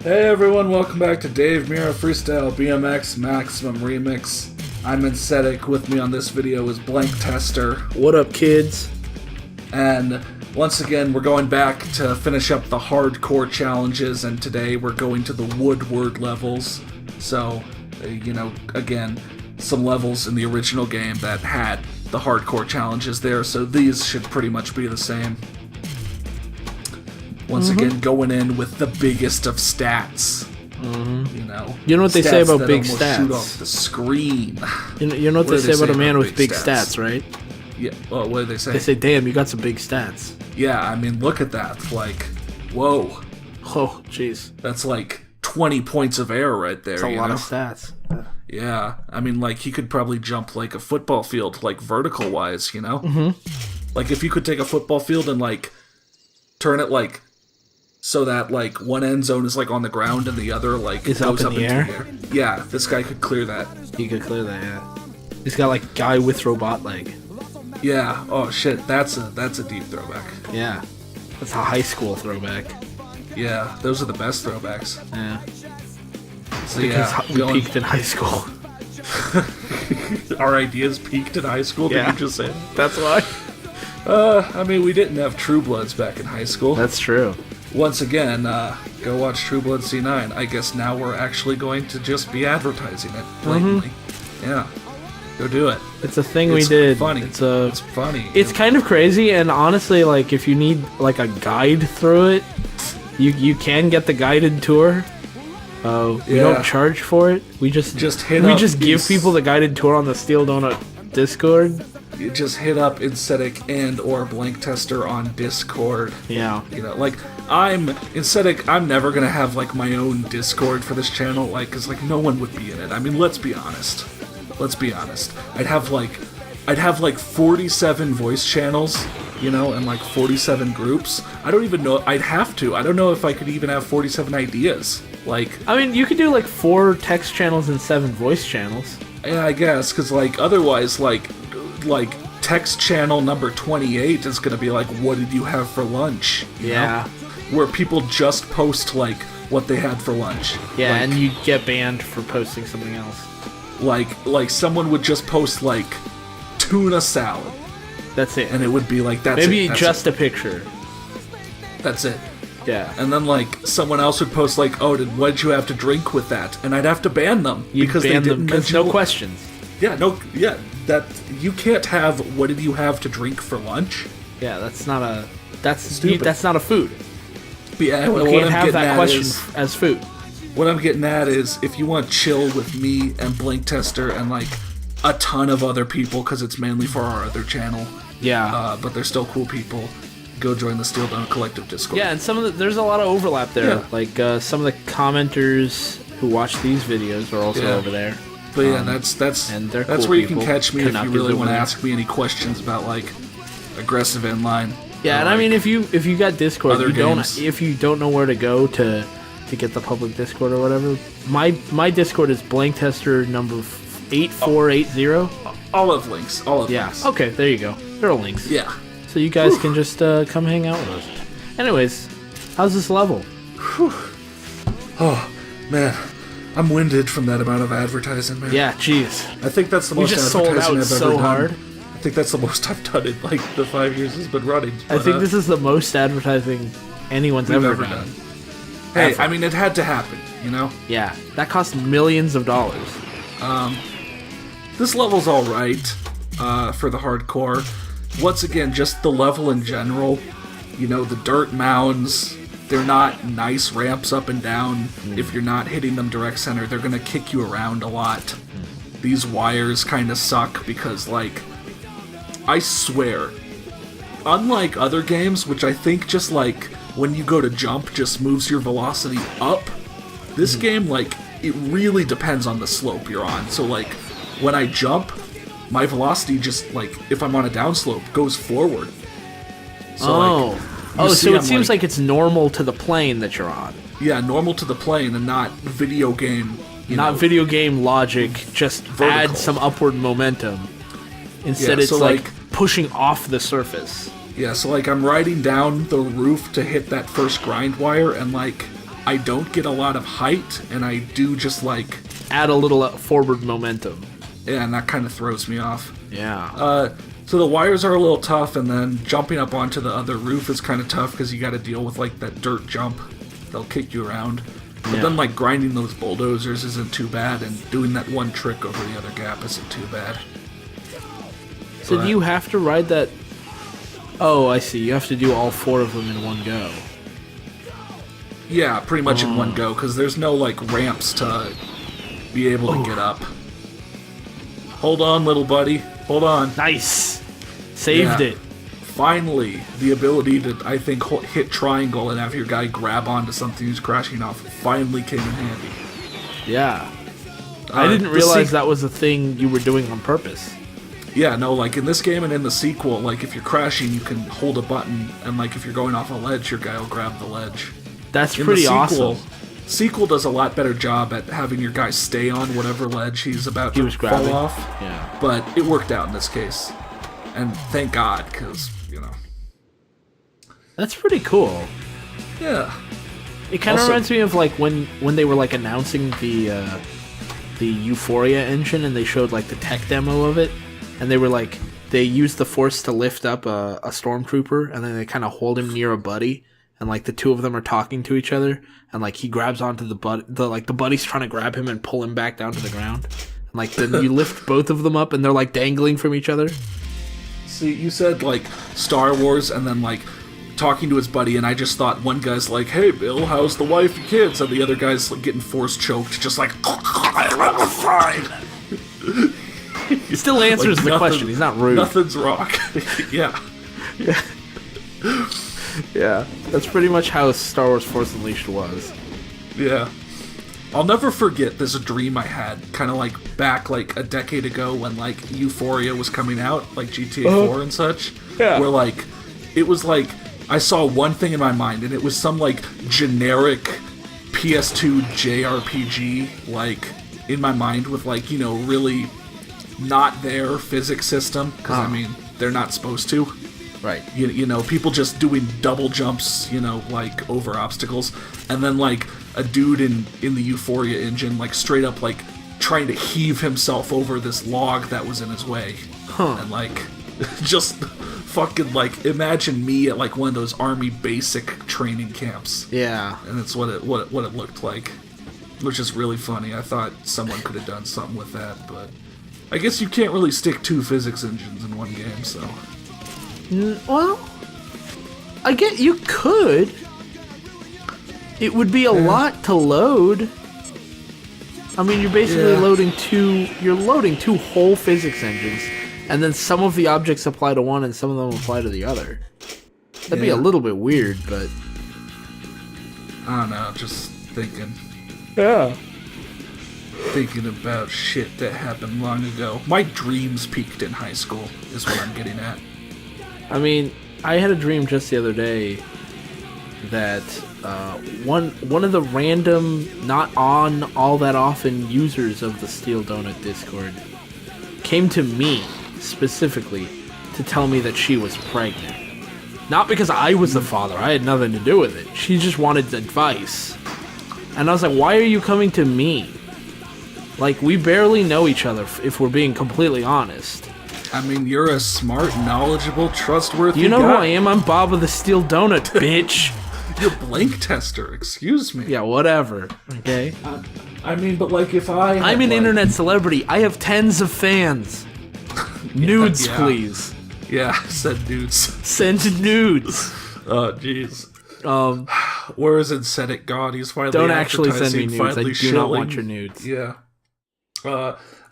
Hey everyone, welcome back to Mirra Freestyle BMX Maximum Remix. I'm Incetic. With me on this video is Blank Tester. What up, kids? And once again, we're going back to finish up the hardcore challenges, and today we're going to the Woodward levels. So, again, some levels in the original game that had the hardcore challenges there, so these should pretty much be the same. Once again, going in with the biggest of stats. You know what they say about big stats? Shoot off the screen. You know what they say about a man with big stats, right? Yeah. Well, what do they say? They say, "Damn, you got some big stats." Yeah, I mean, look at that. Like, whoa. Oh, jeez. That's like 20 points of air right there. That's a lot of stats. Yeah, I mean, like, he could probably jump like a football field, like vertical wise, you know? Like, if you could take a football field and like turn it like so that like one end zone is like on the ground and the other like is goes up in the air. Yeah, this guy could clear that. He could clear that. Yeah, he's got like guy with robot leg. Yeah. Oh shit, that's a deep throwback. Yeah, that's a high school throwback. Yeah, those are the best throwbacks. Yeah. So because we peaked in high school. Our ideas peaked in high school. Yeah. Did you just say? That's why. I mean, we didn't have True Bloods back in high school. That's true. Once again, go watch True Blood C9. I guess now we're actually going to just be advertising it blatantly. Yeah, go do it. It's a thing we did. Funny. It's funny. It's kind of crazy, and honestly, like if you need like a guide through it, you can get the guided tour. We don't charge for it. We just give people the guided tour on the Steel Donut Discord. You just hit up Incetic and or Blank Tester on Discord. Yeah. You know, like, I'm Incetic, I'm never gonna have, like, my own Discord for this channel, like, cause, like, no one would be in it. I mean, let's be honest. I'd have, like, 47 voice channels, you know, and, like, 47 groups. I don't even know, I'd have to. I don't know if I could even have 47 ideas. Like, I mean, you could do, like, 4 text channels and 7 voice channels. Yeah, I guess, cause, like, otherwise, like text channel number 28 is gonna be like, what did you have for lunch? You know? Where people just post like what they had for lunch. Yeah, like, and you get banned for posting something else. Like someone would just post like tuna salad. That's it. And it would be like, that's maybe it. That's just it. a picture. That's it. Yeah. And then like someone else would post like, oh, what did you have to drink with that? And I'd have to ban them because they didn't mention no questions. That you can't have. What did you have to drink for lunch? Yeah, that's not a food. But yeah, you can't have that question as food. What I'm getting at is, if you want to chill with me and Blank Tester and like a ton of other people, because it's mainly for our other channel. Yeah. But they're still cool people. Go join the Steel Donut Collective Discord. Yeah, and there's a lot of overlap there. Yeah. Like some of the commenters who watch these videos are also over there. But yeah, that's and they're that's cool where you people. can catch me if you really want to ask me any questions about like aggressive inline. Yeah, and like, I mean if you got Discord, if you don't know where to go to get the public Discord or whatever. My Discord is Blank Tester number 8480. All of links. Links. Okay, there you go. There are links. Yeah. So you guys can just come hang out with us. Anyways, how's this level? Whew. Oh man. I'm winded from that amount of advertising, man. Yeah, jeez. I think that's the most advertising I've ever so done. hard. I think that's the most I've done in like the 5 years it's been running. But, I think this is the most advertising anyone's ever done. Hey, I mean, it had to happen, you know? Yeah, that cost millions of dollars. This level's alright for the hardcore. Once again, just the level in general. You know, the dirt mounds. They're not nice ramps up and down. If you're not hitting them direct center, they're gonna kick you around a lot. These wires kind of suck because, like, I swear, unlike other games, which I think just, like, when you go to jump just moves your velocity up, this game, like, it really depends on the slope you're on. So, like, when I jump, my velocity just, like, if I'm on a downslope, goes forward. So, so it seems like it's normal to the plane that you're on. Yeah, normal to the plane and not video game. Video game logic, just vertical. add some upward momentum. Instead, it's like pushing off the surface. Yeah, so like I'm riding down the roof to hit that first grind wire, and like I don't get a lot of height, and I do just like add a little forward momentum. Yeah, and that kind of throws me off. Yeah. So the wires are a little tough, and then jumping up onto the other roof is kind of tough because you got to deal with like that dirt jump. They'll kick you around. But then like grinding those bulldozers isn't too bad, and doing that one trick over the other gap isn't too bad. So do you have to ride that? Oh, I see. You have to do all 4 of them in one go. Yeah, pretty much in one go, because there's no like ramps to be able to get up. Hold on, little buddy. Hold on. Nice. Saved it. Finally, the ability to, I think, hit triangle and have your guy grab onto something who's crashing off finally came in handy. Yeah. I didn't realize that was a thing you were doing on purpose. Yeah, no, like in this game and in the sequel, like if you're crashing, you can hold a button, and like if you're going off a ledge, your guy will grab the ledge. That's pretty awesome. Sequel does a lot better job at having your guy stay on whatever ledge he's about to fall off. Yeah. But it worked out in this case. And thank God, because, you know. That's pretty cool. Yeah. It kind of reminds me of like when they were like announcing the Euphoria engine and they showed like the tech demo of it, and they were like they used the force to lift up a stormtrooper, and then they kind of hold him near a buddy, and like the two of them are talking to each other, and like he grabs onto the buddy's trying to grab him and pull him back down to the ground, and like then you lift both of them up and they're like dangling from each other. See, you said like Star Wars and then like talking to his buddy, and I just thought one guy's like, "Hey Bill, how's the wife and kids?" and the other guy's like getting force choked, just like fine. He still answers like, the question. He's not rude. Nothing's wrong. Yeah. Yeah, that's pretty much how Star Wars Force Unleashed was. Yeah. I'll never forget this dream I had, kind of like back like a decade ago when like Euphoria was coming out, like GTA 4 and such. Yeah. Where like, it was like, I saw one thing in my mind, and it was some like generic PS2 JRPG, like, in my mind with like, you know, really not their physics system, because I mean, they're not supposed to. Right. You know, people just doing double jumps, you know, like, over obstacles. And then, like, a dude in the Euphoria engine, like, straight up, like, trying to heave himself over this log that was in his way. And, like, just fucking, like, imagine me at, like, one of those army basic training camps. Yeah. And it's what it looked like. Which is really funny. I thought someone could have done something with that, but I guess you can't really stick 2 physics engines in one game, so... Well, I get you could. It would be a lot to load. I mean, you're basically loading two whole physics engines, and then some of the objects apply to one and some of them apply to the other. That'd be a little bit weird, but I don't know, just thinking. Yeah. Thinking about shit that happened long ago. My dreams peaked in high school, is what I'm getting at. I mean, I had a dream just the other day that one of the random, not on all that often users of the Steel Donut Discord came to me specifically to tell me that she was pregnant. Not because I was the father, I had nothing to do with it. She just wanted advice. And I was like, why are you coming to me? Like, we barely know each other, if we're being completely honest. I mean, you're a smart, knowledgeable, trustworthy You know guy. who I am? I'm Bob of the Steel Donut, bitch. You're Blink Tester, excuse me. Yeah, whatever. Okay? I mean, but like if I'm an internet celebrity. I have tens of fans. Nudes, please. Yeah, send nudes. Send nudes. Oh, jeez. Whereas in Said It God, he's finally don't actually send me nudes. I do shilling. not want your nudes. Yeah.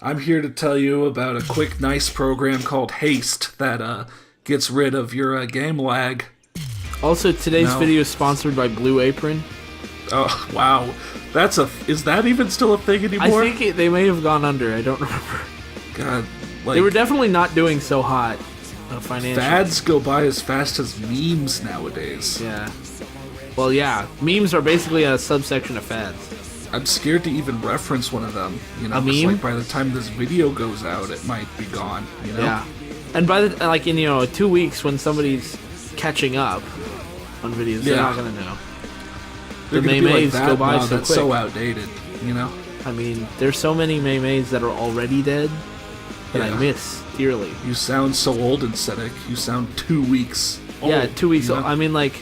I'm here to tell you about a quick, nice program called Haste that gets rid of your game lag. Also, today's video is sponsored by Blue Apron. Oh, wow. Is that even still a thing anymore? I think they may have gone under. I don't remember. God. Like, they were definitely not doing so hot financially. Fads go by as fast as memes nowadays. Yeah. Well, yeah. Memes are basically a subsection of fads. I'm scared to even reference one of them. You know, a meme? Like by the time this video goes out, it might be gone. You know? Yeah. And by the in 2 weeks when somebody's catching up on videos, they're not gonna know. The Maymays go by so that's quick. so outdated, you know? I mean, there's so many Maymays that are already dead that I miss dearly. You sound so old and Acidic. You sound 2 weeks old. Yeah, 2 weeks old. I mean, like,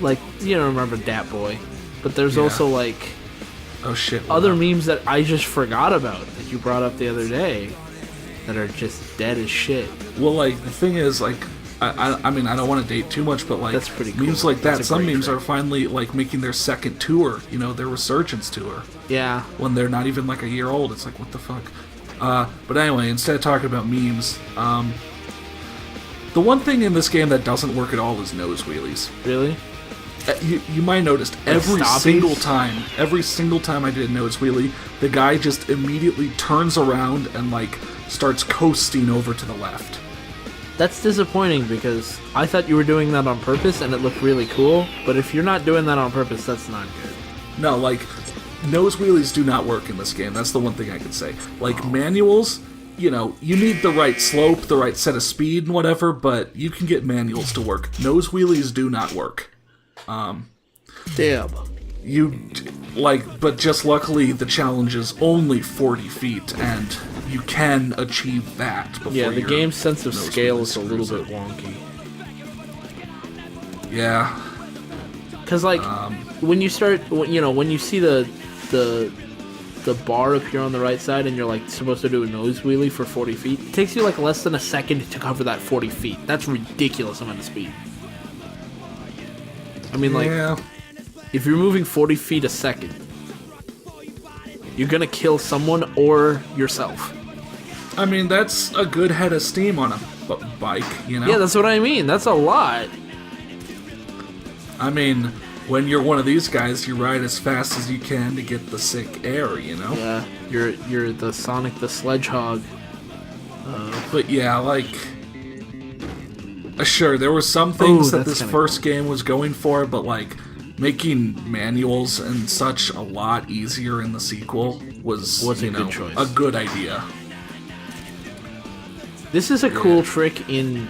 you don't remember Dat Boy. But there's also, like... Oh, shit. Other memes that I just forgot about that you brought up the other day that are just dead as shit. Well, like, the thing is, like... I mean, I don't want to date too much, but, like... That's pretty cool. Memes like that, some memes are finally, like, making their second tour. You know, their resurgence tour. Yeah. When they're not even, like, a year old. It's like, what the fuck? But anyway, instead of talking about memes, the one thing in this game that doesn't work at all is nose wheelies. Really? You might have noticed every single time I did a nose wheelie, the guy just immediately turns around and, like, starts coasting over to the left. That's disappointing because I thought you were doing that on purpose and it looked really cool, but if you're not doing that on purpose, that's not good. No, like, nose wheelies do not work in this game. That's the one thing I can say. Like, manuals, you know, you need the right slope, the right set of speed and whatever, but you can get manuals to work. Nose wheelies do not work. Damn. But just luckily the challenge is only 40 feet, and you can achieve that before. Yeah, the game's sense of scale is a little bit wonky. Yeah. Because, like, when you start, you know, when you see the bar appear on the right side and you're, like, supposed to do a nose wheelie for 40 feet, it takes you, like, less than a second to cover that 40 feet. That's ridiculous amount of speed. I mean, like, if you're moving 40 feet a second, you're gonna kill someone or yourself. I mean, that's a good head of steam on a bike, you know? Yeah, that's what I mean. That's a lot. I mean, when you're one of these guys, you ride as fast as you can to get the sick air, you know? Yeah, you're the Sonic the Sledgehog. But yeah, like... sure, there were some things that this first game was going for, but, like, making manuals and such a lot easier in the sequel was a good choice. A good idea. This is a cool trick in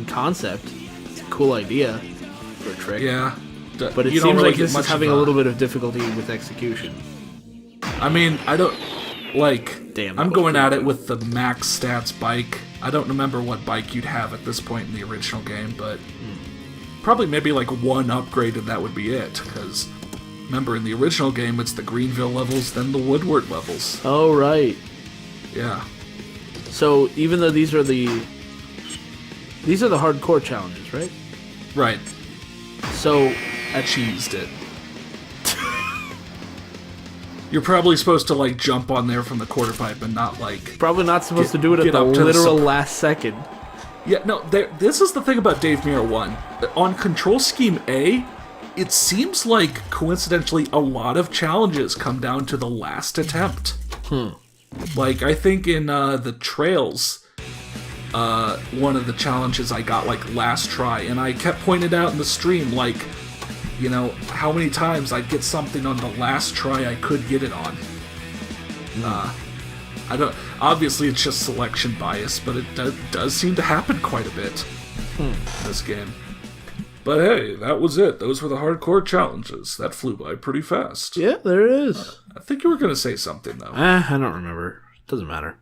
concept. It's a cool idea for a trick. Yeah. But it seems like this is having a little bit of difficulty with execution. I mean, I don't... Like, damn, I'm going at it with the max stats bike. I don't remember what bike you'd have at this point in the original game, but probably maybe like one upgrade and that would be it, because remember in the original game it's the Greenville levels, then the Woodward levels. Oh, right. Yeah. So even though these are the hardcore challenges, right? Right. So I cheesed it. You're probably supposed to, like, jump on there from the quarter pipe and not, like... Probably not supposed to do it at the literal last second. Yeah, no, this is the thing about Dave Mirra 1. On Control Scheme A, it seems like, coincidentally, a lot of challenges come down to the last attempt. Like, I think in the Trails, one of the challenges I got, like, last try, and I kept pointing out in the stream, like... You know, how many times I'd get something on the last try I could get it on. I don't... Obviously, it's just selection bias, but it does seem to happen quite a bit in this game. But hey, that was it. Those were the hardcore challenges. That flew by pretty fast. Yeah, there it is. I think you were going to say something, though. I don't remember. Doesn't matter.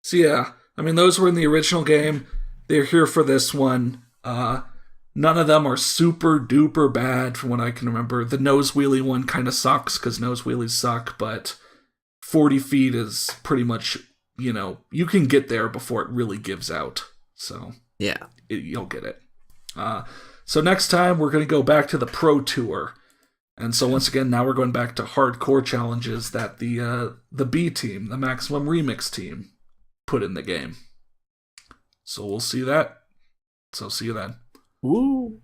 So yeah, I mean, those were in the original game. They're here for this one. None of them are super duper bad from what I can remember. The nose wheelie one kind of sucks because nose wheelies suck, but 40 feet is pretty much, you know, you can get there before it really gives out. So yeah, you'll get it. So next time we're going to go back to the Pro Tour. And so once again, now we're going back to hardcore challenges that the B team, the Maximum Remix team, put in the game. So we'll see that. So see you then. Woo!